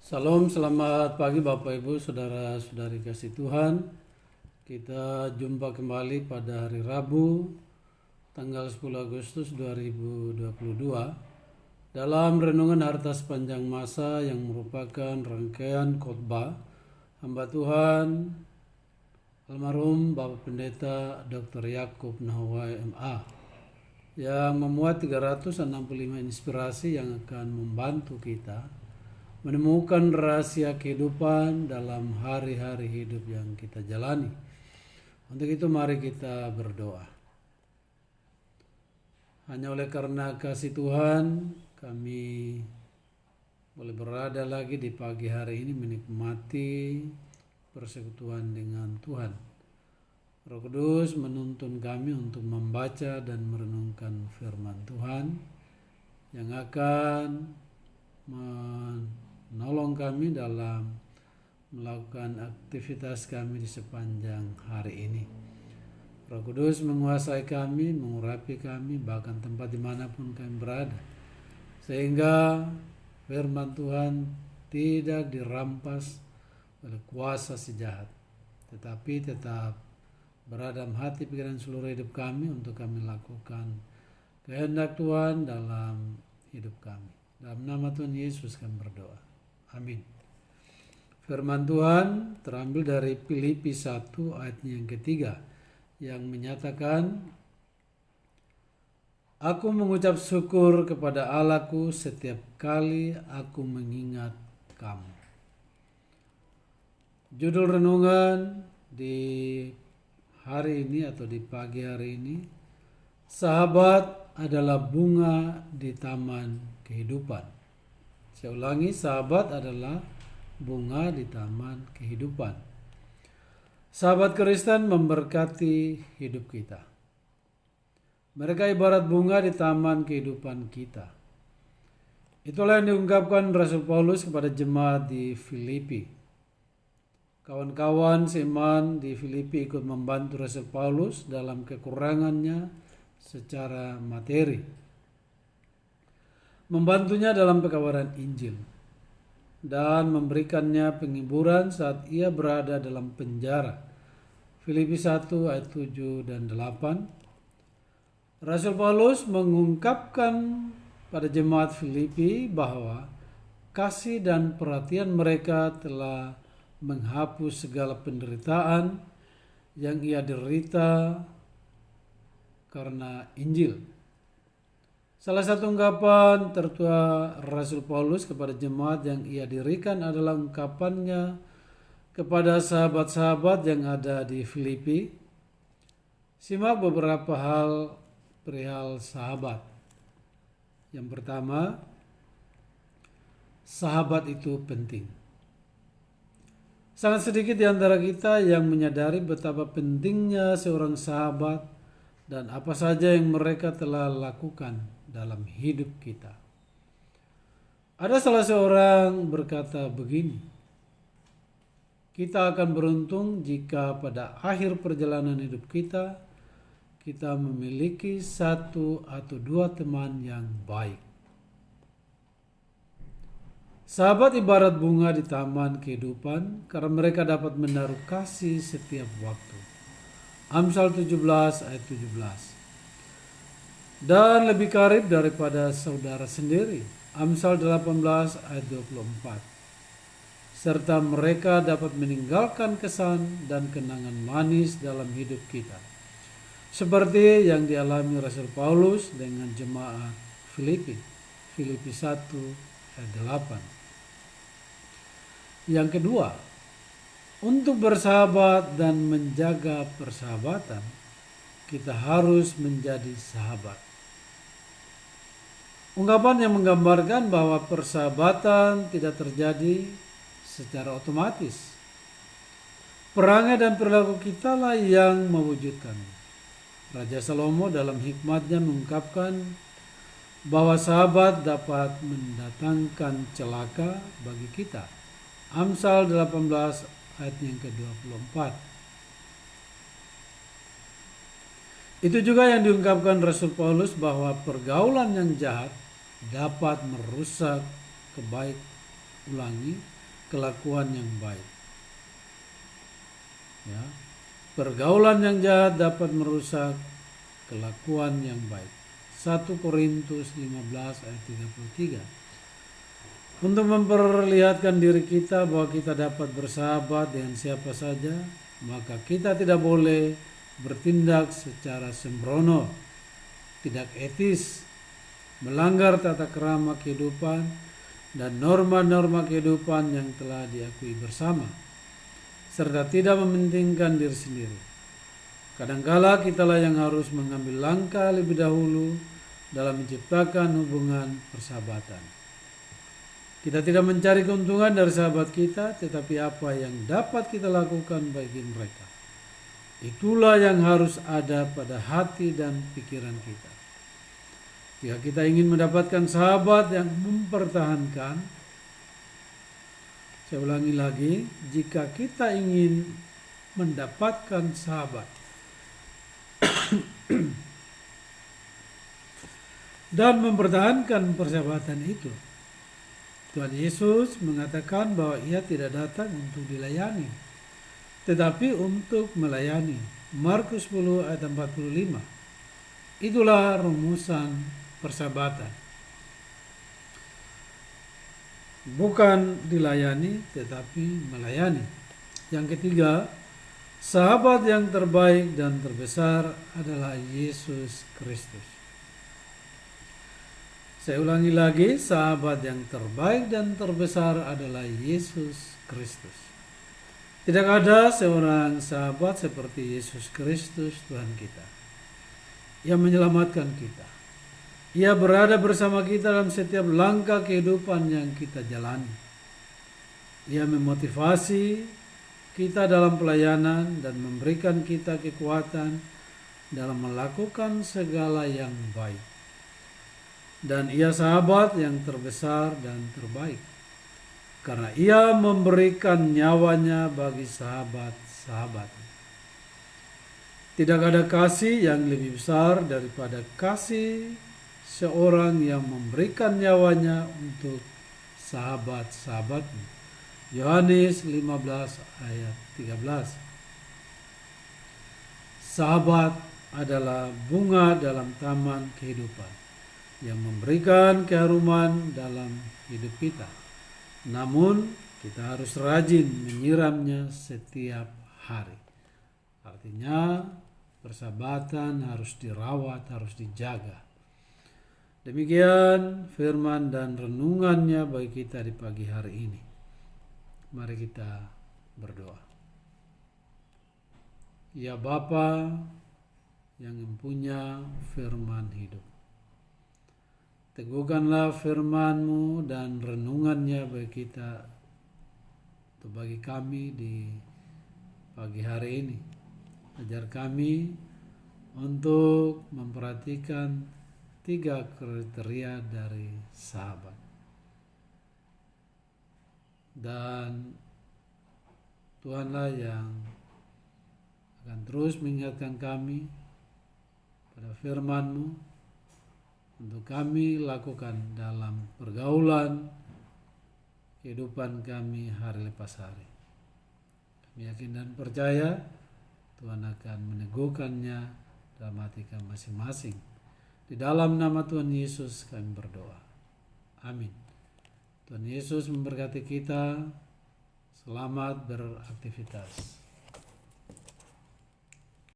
Salam, selamat pagi Bapak Ibu, Saudara-saudari kasih Tuhan. Kita jumpa kembali pada hari Rabu, tanggal 10 Agustus 2022 dalam renungan harta sepanjang masa yang merupakan rangkaian khotbah hamba Tuhan almarhum Bapak Pendeta Dr. Yakub Nahwai MA yang memuat 365 inspirasi yang akan membantu kita menemukan rahasia kehidupan dalam hari-hari hidup yang kita jalani. Untuk itu mari kita berdoa. Hanya oleh karena kasih Tuhan kami boleh berada lagi di pagi hari ini menikmati persekutuan dengan Tuhan. Roh Kudus menuntun kami untuk membaca dan merenungkan firman Tuhan yang akan menolong kami dalam melakukan aktivitas kami di sepanjang hari ini. Roh Kudus menguasai kami, mengurapi kami, bahkan tempat dimanapun kami berada, sehingga firman Tuhan tidak dirampas oleh kuasa si jahat, tetapi tetap berada dalam hati pikiran seluruh hidup kami untuk kami lakukan kehendak Tuhan dalam hidup kami. Dalam nama Tuhan Yesus kami berdoa. Amin. Firman Tuhan terambil dari Filipi 1 ayatnya yang ketiga yang menyatakan, Aku mengucap syukur kepada Allahku setiap kali aku mengingat kamu. Judul renungan di hari ini atau di pagi hari ini, sahabat adalah bunga di taman kehidupan. Saya ulangi, sahabat adalah bunga di taman kehidupan. Sahabat Kristen memberkati hidup kita. Mereka ibarat bunga di taman kehidupan kita. Itulah yang diungkapkan Rasul Paulus kepada jemaat di Filipi. Kawan-kawan seiman di Filipi ikut membantu Rasul Paulus dalam kekurangannya secara materi, membantunya dalam pekabaran Injil, dan memberikannya penghiburan saat ia berada dalam penjara. Filipi 1 ayat 7 dan 8. Rasul Paulus mengungkapkan pada jemaat Filipi bahwa kasih dan perhatian mereka telah menghapus segala penderitaan yang ia derita karena Injil. Salah satu ungkapan tertua Rasul Paulus kepada jemaat yang ia dirikan adalah ungkapannya kepada sahabat-sahabat yang ada di Filipi. Simak beberapa hal perihal sahabat. Yang pertama, sahabat itu penting. Sangat sedikit di antara kita yang menyadari betapa pentingnya seorang sahabat dan apa saja yang mereka telah lakukan dalam hidup kita. Ada salah seorang berkata begini, kita akan beruntung jika pada akhir perjalanan hidup kita, kita memiliki satu atau dua teman yang baik. Sahabat ibarat bunga di taman kehidupan karena mereka dapat menaruh kasih setiap waktu. Amsal 17 ayat 17. Dan lebih karib daripada saudara sendiri. Amsal 18 ayat 24. Serta mereka dapat meninggalkan kesan dan kenangan manis dalam hidup kita. Seperti yang dialami Rasul Paulus dengan jemaat Filipi. Filipi 1 ayat 8. Yang kedua, untuk bersahabat dan menjaga persahabatan, kita harus menjadi sahabat. Ungkapan yang menggambarkan bahwa persahabatan tidak terjadi secara otomatis. Perangai dan perilaku kita lah yang mewujudkannya. Raja Salomo dalam hikmatnya mengungkapkan bahwa sahabat dapat mendatangkan celaka bagi kita. Amsal 18 ayat yang ke-24. Itu juga yang diungkapkan Rasul Paulus bahwa pergaulan yang jahat dapat merusak ulangi kelakuan yang baik. Ya, pergaulan yang jahat dapat merusak kelakuan yang baik. 1 Korintus 15 ayat 33. Untuk memperlihatkan diri kita bahwa kita dapat bersahabat dengan siapa saja, maka kita tidak boleh bertindak secara sembrono, tidak etis, melanggar tata krama kehidupan dan norma-norma kehidupan yang telah diakui bersama, serta tidak mementingkan diri sendiri. Kadangkala kitalah yang harus mengambil langkah lebih dahulu dalam menciptakan hubungan persahabatan. Kita tidak mencari keuntungan dari sahabat kita, tetapi apa yang dapat kita lakukan bagi mereka. Itulah yang harus ada pada hati dan pikiran kita. Jika kita ingin mendapatkan sahabat yang mempertahankan, saya ulangi lagi, jika kita ingin mendapatkan sahabat dan mempertahankan persahabatan itu, Tuhan Yesus mengatakan bahwa ia tidak datang untuk dilayani, tetapi untuk melayani. Markus 10 ayat 45. Itulah rumusan persahabatan. Bukan dilayani, tetapi melayani. Yang ketiga, sahabat yang terbaik dan terbesar adalah Yesus Kristus. Saya ulangi lagi, sahabat yang terbaik dan terbesar adalah Yesus Kristus. Tidak ada seorang sahabat seperti Yesus Kristus Tuhan kita, yang menyelamatkan kita. Ia berada bersama kita dalam setiap langkah kehidupan yang kita jalani. Ia memotivasi kita dalam pelayanan dan memberikan kita kekuatan dalam melakukan segala yang baik. Dan ia sahabat yang terbesar dan terbaik, karena ia memberikan nyawanya bagi sahabat-sahabat. Tidak ada kasih yang lebih besar daripada kasih seorang yang memberikan nyawanya untuk sahabat-sahabatnya. Yohanes 15 ayat 13. Sahabat adalah bunga dalam taman kehidupan yang memberikan keharuman dalam hidup kita. Namun kita harus rajin menyiramnya setiap hari. Artinya persahabatan harus dirawat, harus dijaga. Demikian firman dan renungannya bagi kita di pagi hari ini. Mari kita berdoa. Ya Bapa yang mempunyai firman hidup, teguhkanlah firman-Mu dan renungannya bagi kita, atau bagi kami di pagi hari ini. Ajar kami untuk memperhatikan 3 kriteria dari sahabat. Dan Tuhanlah yang akan terus mengingatkan kami pada firman-Mu, untuk kami lakukan dalam pergaulan kehidupan kami hari lepas hari. Kami yakin dan percaya Tuhan akan meneguhkannya dalam hati kami masing-masing. Di dalam nama Tuhan Yesus kami berdoa. Amin. Tuhan Yesus memberkati kita. Selamat beraktivitas.